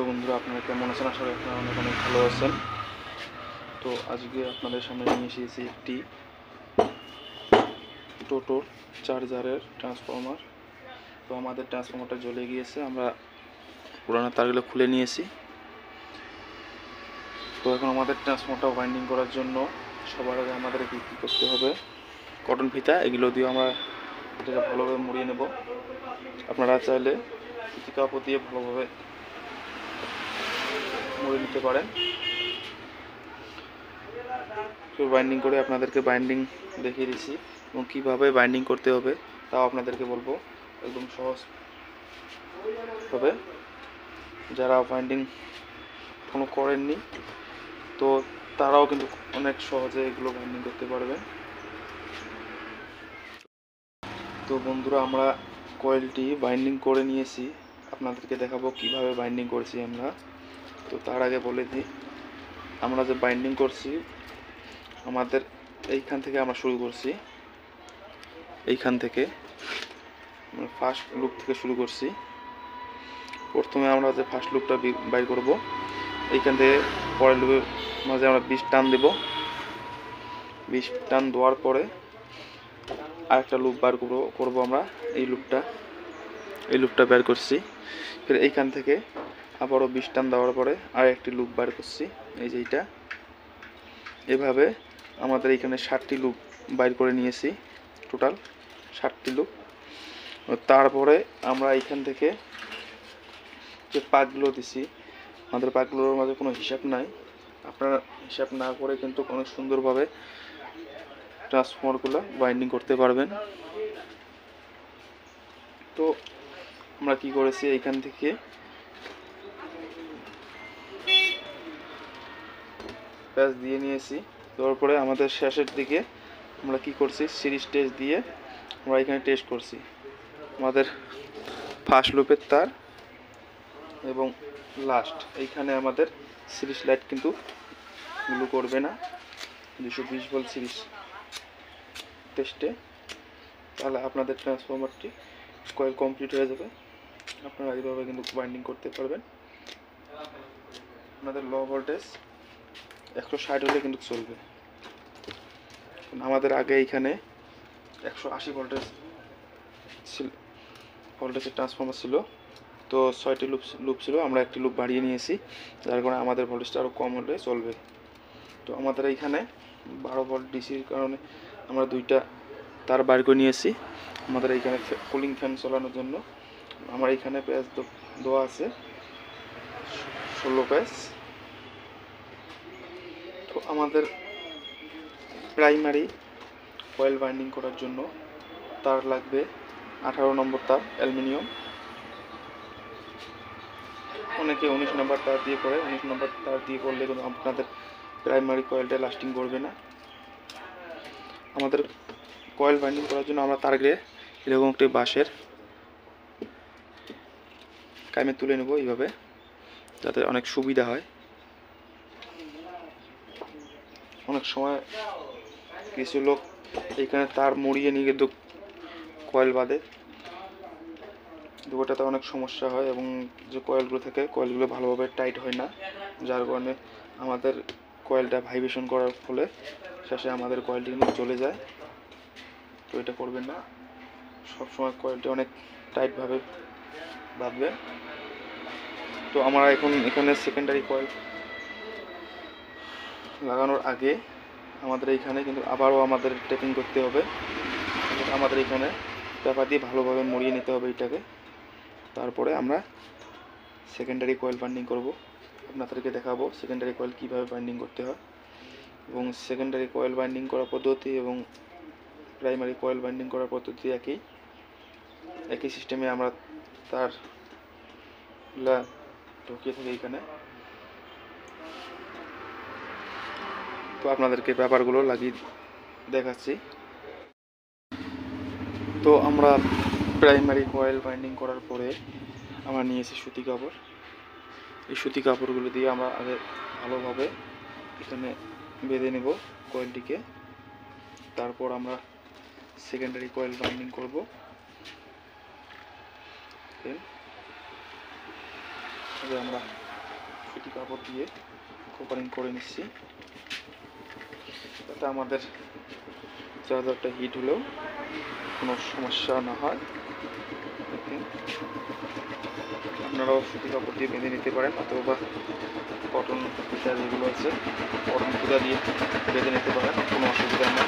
Hello বন্ধুরা, আপনারা কেমন আছেন? আশা করি আপনারা অনেক অনেক ভালো আছেন। তো আজকে আপনাদের সামনে নিয়ে এসেছি একটি টোটোর চার্জারের ট্রান্সফর্মার। তো আমাদের ট্রান্সফর্মারটা জ্বলে গিয়েছে, আমরা পুরানো তারগুলো খুলে নিয়েছি। তো এখন আমাদের ট্রান্সফর্মারটা ওয়াইন্ডিং করার জন্য সবার আগে আমাদের কী করতে হবে, কটন ফিতা এগুলো দিয়ে আমরা এটা ভালোভাবে মুড়িয়ে নেব। আপনারা চাইলে সুতি কাপড় দিয়ে ভালোভাবে মুড়ে নিতে পারেন। তো বাইন্ডিং করে আপনাদেরকে বাইন্ডিং দেখিয়ে দিচ্ছি এবং কীভাবে বাইন্ডিং করতে হবে তাও আপনাদেরকে বলবো, একদম সহজভাবে। যারা বাইন্ডিং কোনো করেননি তো তারাও কিন্তু অনেক সহজে এগুলো বাইন্ডিং করতে পারবে। তো বন্ধুরা, আমরা কয়েলটি বাইন্ডিং করে নিয়েছি, আপনাদেরকে দেখাবো কিভাবে বাইন্ডিং করছি আমরা। তো তার আগে বলে দিই, আমরা যে বাইন্ডিং করছি আমাদের এইখান থেকে আমরা শুরু করছি, এইখান থেকে ফার্স্ট লুপ থেকে শুরু করছি। প্রথমে আমরা যে ফার্স্ট লুপটা বাইর করব, এইখান থেকে পরের লুপের মাঝে আমরা 20 টান দেব। 20 টান দেওয়ার পরে আরেকটা লুপ বার করব আমরা। এই লুপটা বের করছি, ফির এইখান থেকে আবারও 20 টান দেওয়ার পরে আর একটি লুপ বার করছি, এই যে এইটা। এভাবে আমাদের এখানে 60টি লুপ বাইর করে নিয়েছি, টোটাল 60টি লুপ। তারপরে আমরা এইখান থেকে যে পাকগুলো দিছি, আমাদের পাকগুলোর মাঝে কোনো হিসাব নাই। আপনারা হিসাব না করে কিন্তু অনেক সুন্দরভাবে ট্রান্সফর্মারগুলো বাইন্ডিং করতে পারবেন। তো আমরা কি করেছি, এইখান থেকে প্যাচ দিয়ে নিয়েছি। তারপরে আমাদের শেষের দিকে আমরা কি করছি, সিরিজ টেস্ট দিয়ে আমরা এখানে টেস্ট করছি আমাদের ফার্স্ট লুপের তার এবং লাস্ট এইখানে আমাদের সিরিজ লাইট কিন্তু গ্লু করবে না 220 ভোল্ট সিরিজ টেস্টে। তাহলে আপনাদের ট্রান্সফর্মারটি কয়েল কমপ্লিট হয়ে যাবে। আপনারা এইভাবে কিন্তু বাইন্ডিং করতে পারবেন। আপনাদের লো ভোল্টেজ 160 হলে কিন্তু চলবে। আমাদের আগে এইখানে 180 ভোল্টেজের ট্রান্সফর্মার ছিল, তো 6টি লুপ ছিল, আমরা একটি লুপ বাড়িয়ে নিয়েছি, যার কারণে আমাদের ভোল্টেজটা আরও কম হলে চলবে। তো আমাদের এইখানে 12 ভোল্ট ডিসির কারণে আমরা 2টা তার বার করে নিয়েছি আমাদের এইখানে কুলিং ফ্যান চালানোর জন্য। আমার এইখানে প্যাচ দেওয়া আছে 16 প্যাচ। তো আমাদের প্রাইমারি কয়েল বাইন্ডিং করার জন্য তার লাগবে 18 নম্বর তার অ্যালুমিনিয়াম। অনেকে 19 নম্বর তার দিয়ে করে, 19 নম্বর তার দিয়ে করলে কিন্তু আপনাদের প্রাইমারি কয়েলটা লাস্টিং করবে না। আমাদের কয়েল বাইন্ডিং করার জন্য আমরা তারগুলো এরকম একটি বাঁশের কামে তুলে নেব এইভাবে, যাতে অনেক সুবিধা হয়। অনেক সময় কিছু লোক এইখানে তার মুড়িয়ে নিয়ে কিন্তু কয়েল বাঁধে, ওটাতে অনেক সমস্যা হয় এবং যে কয়েলগুলো থাকে কয়েলগুলো ভালোভাবে টাইট হয় না, যার কারণে আমাদের কয়েলটা ভাইব্রেশন করার ফলে শেষে আমাদের কয়েলটি কিন্তু চলে যায়। তো এটা করবেন না, সবসময় কয়েলটি অনেক টাইটভাবে বাঁধবে। তো আমরা এখন এখানে সেকেন্ডারি কয়েল লাগানোর আগে আমাদের এইখানে কিন্তু আবারও আমাদের টেপিং করতে হবে। আমাদের এখানে পেপার দিয়ে ভালোভাবে মুড়িয়ে নিতে হবে এটাকে। তারপরে আমরা সেকেন্ডারি কয়েল বাইন্ডিং করব, আপনাদেরকে দেখাবো সেকেন্ডারি কয়েল কীভাবে বাইন্ডিং করতে হয়। এবং সেকেন্ডারি কয়েল বাইন্ডিং করার পদ্ধতি এবং প্রাইমারি কয়েল বাইন্ডিং করার পদ্ধতি একই সিস্টেমে আমরা তার ঢুকিয়ে থাকি এখানে। তো আপনাদেরকে পেপারগুলো লাগিয়ে দেখাচ্ছি। তো আমরা প্রাইমারি কয়েল বাইন্ডিং করার পরে আমরা নিয়েছি সুতি কাপড়। এই সুতি কাপড়গুলো দিয়ে আমরা আগে ভালোভাবে এখানে বেঁধে নেব কয়েলটিকে। তারপর আমরা সেকেন্ডারি কয়েল বাইন্ডিং করব। আমরা সুতি কাপড় দিয়ে কভারিং করে নিচ্ছি, যাতে আমাদের চার্জারটা হিট হলেও কোনো সমস্যা না হয়। আপনারাও সুতি কাপড় দিয়ে বেঁধে নিতে পারেন, অথবা কটন ফিতা যেগুলো আছে কটন ফিতা দিয়ে বেঁধে নিতে পারেন, কোনো অসুবিধা নেই।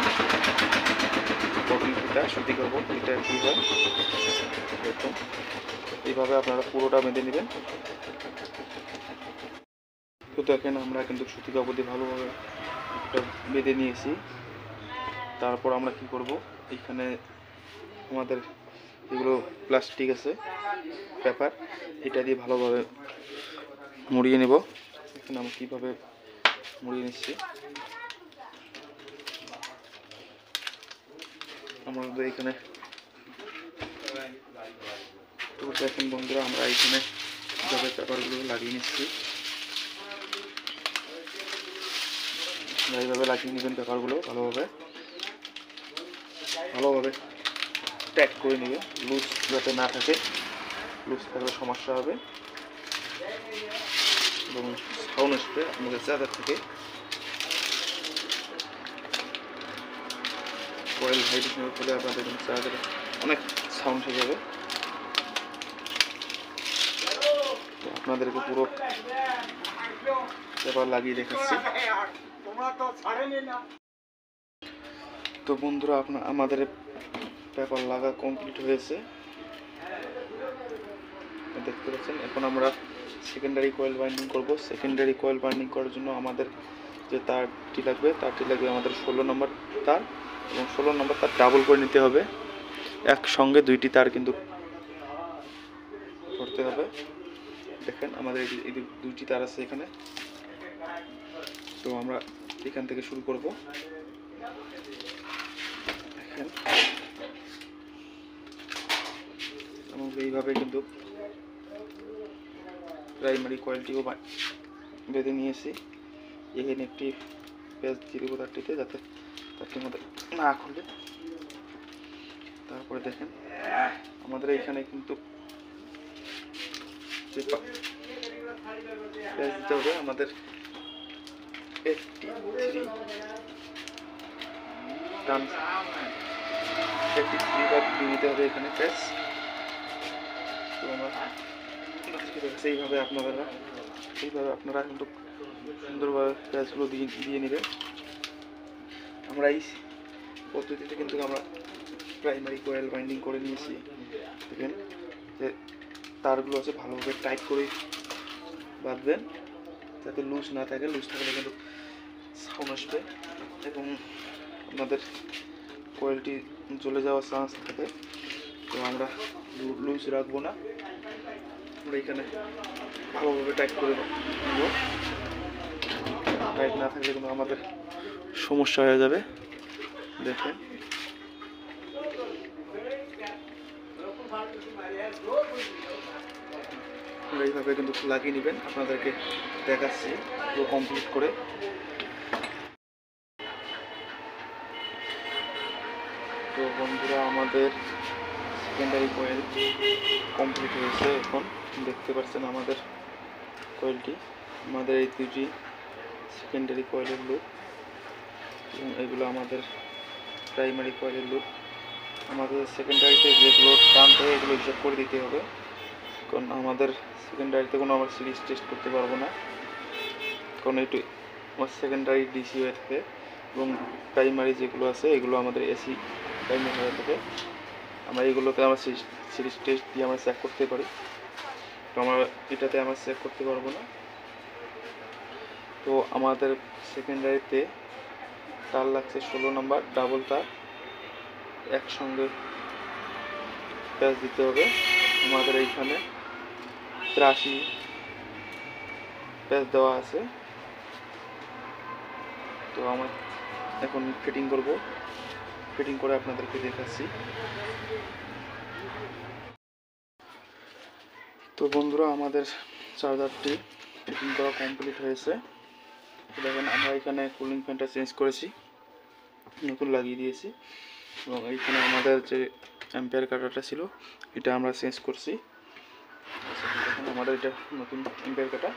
কটন ফিতা সুতি কাপড় এটা কী হয়, দেখুন এইভাবে আপনারা পুরোটা বেঁধে নেবেন। তো দেখেন আমরা কিন্তু সুতি কাপড় দিয়ে ভালোভাবে এটা বেঁধে নিয়েছি। তারপর আমরা কি করব, এইখানে আমাদের যেগুলো প্লাস্টিক আছে পেপার, এটা দিয়ে ভালোভাবে মুড়িয়ে নেব। এখানে আমরা কীভাবে মুড়িয়ে নিচ্ছি, আমাদের এখানে তো দেখেন বন্ধুরা, আমরা এখানে কীভাবে পেপারগুলো লাগিয়ে নিচ্ছি। এইভাবে লাগিয়ে নেবেন পেপারগুলো, ভালোভাবে টাইট করে নেবে, লুজ যাতে না থাকে। লুজ থাকলে সমস্যা হবে এবং সাউন্ড আসবে আমাদের চার্জার থেকে। কয়েল ভাইব্রেশনের ফলে আপনাদের চার্জারে অনেক সাউন্ড হয়ে যাবে। আপনাদেরকে পুরো পেপার লাগিয়ে দেখাচ্ছি। তো বন্ধুরা, আমাদের পেপার লাগা কমপ্লিট হয়েছে, দেখতে পাচ্ছেন। এখন আমরা সেকেন্ডারি কয়েল বাইন্ডিং করব। সেকেন্ডারি কয়েল বাইন্ডিং করার জন্য আমাদের যে তারটি লাগবে আমাদের 16 নম্বর তার, এবং 16 নম্বর তার ডাবল করে নিতে হবে। একসঙ্গে দুইটি তার কিন্তু ধরতে হবে। দেখেন আমাদের এই দুইটি তার আছে এখানে। তো আমরা এখান থেকে শুরু করব। দেখেন আমাদের এইভাবে কিন্তু প্রাইমারি কয়েলটিও বেঁধে নিয়েছি। এখানে একটি পেঁচ দিয়ে দেবো তারটিতে, যাতে তারটির মধ্যে না খুলে। তারপরে দেখেন আমাদের এখানে কিন্তু পেঁচ দিতে হবে। আমাদের 83 বার দিয়ে নিতে হবে এখানে পেঁচ। তো আমরা এইভাবে আপনারা কিন্তু সুন্দরভাবে পেঁচগুলো দিয়ে নেবেন। আমরা এই পদ্ধতিতে কিন্তু আমরা প্রাইমারি কয়েল বাইন্ডিং করে নিয়েছি। দেখেন যে তারগুলো আছে ভালোভাবে টাইট করে বাঁধবেন, যাতে লুজ না থাকে। লুজ থাকলে কিন্তু সাউন্ড আসবে এবং আপনাদের কয়েলটি জ্বলে যাওয়ার চান্স থাকে। তো আমরা লুজ রাখবো না, আমরা এখানে ভালোভাবে টাইট করে নেব। টাইট না থাকলে কিন্তু আমাদের সমস্যা হয়ে যাবে। দেখেন এইভাবে কিন্তু লাগিয়ে নেবেন। আপনাদেরকে দেখাচ্ছি পুরো কমপ্লিট করে। তো বন্ধুরা, আমাদের সেকেন্ডারি কয়েল কমপ্লিট হয়েছে। এখন দেখতে পাচ্ছেন আমাদের কয়েলটি, আমাদের এই দুটি সেকেন্ডারি কয়েলের লুপ এবং এগুলো আমাদের প্রাইমারি কয়েলের লুপ। আমাদের সেকেন্ডারিতে যেগুলো টানতে হয় এগুলো হিসাব করে দিতে হবে, কারণ আমাদের সেকেন্ডারিতে কোনো আমরা সিরিজ টেস্ট করতে পারবো না, কারণ একটু আমার সেকেন্ডারি ডিসি হয়ে থাকে এবং প্রাইমারি যেগুলো আছে এগুলো আমাদের এসি প্রাইমারি হয়ে থাকে। আমরা এইগুলোতে আমরা সিরিজ টেস্ট দিয়ে আমরা চেক করতে পারি, তো আমরা এটাতে আমরা চেক করতে পারবো না। তো আমাদের সেকেন্ডারিতে তার লাগছে 16 নম্বর ডাবল তার, একসঙ্গে প্যাচ দিতে হবে। আমাদের এইখানে 83 প্যাচ দেওয়া আছে। তো আমরা এখন ফিটিং করব, ফিটিং করে আপনাদেরকে দেখাচ্ছি। তো বন্ধুরা, আমাদের চার্জারটি ফিটিং করা কমপ্লিট হয়েছে। দেখেন আমরা এখানে কুলিং ফ্যানটা চেঞ্জ করেছি, নতুন লাগিয়ে দিয়েছি, এবং এইখানে আমাদের যে অ্যাম্পিয়ার কাটারটা ছিল এটা আমরা চেঞ্জ করছি। দেখেন আমাদের এটা নতুন অ্যাম্পিয়ার কাটা।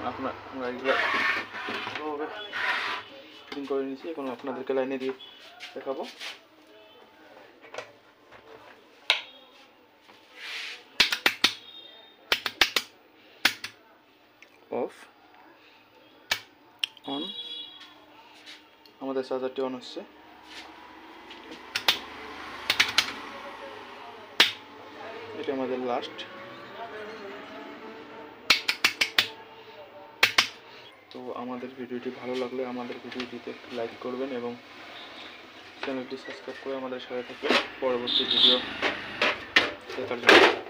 আমরা এগুলো ভালোভাবে ফিটিং করে নিয়েছি। এখন আপনাদেরকে লাইনে দিয়ে দেখাবো। অফ, অন, আমাদের চার্জারটি অন হচ্ছে। এটা আমাদের লাস্ট। তো আমাদের ভিডিওটি ভালো লাগলে আমাদের ভিডিওটিতে একটু লাইক করবেন এবং চ্যানেলটি সাবস্ক্রাইব করে আমাদের সাথে থাকবেন পরবর্তী ভিডিও দেখার জন্য।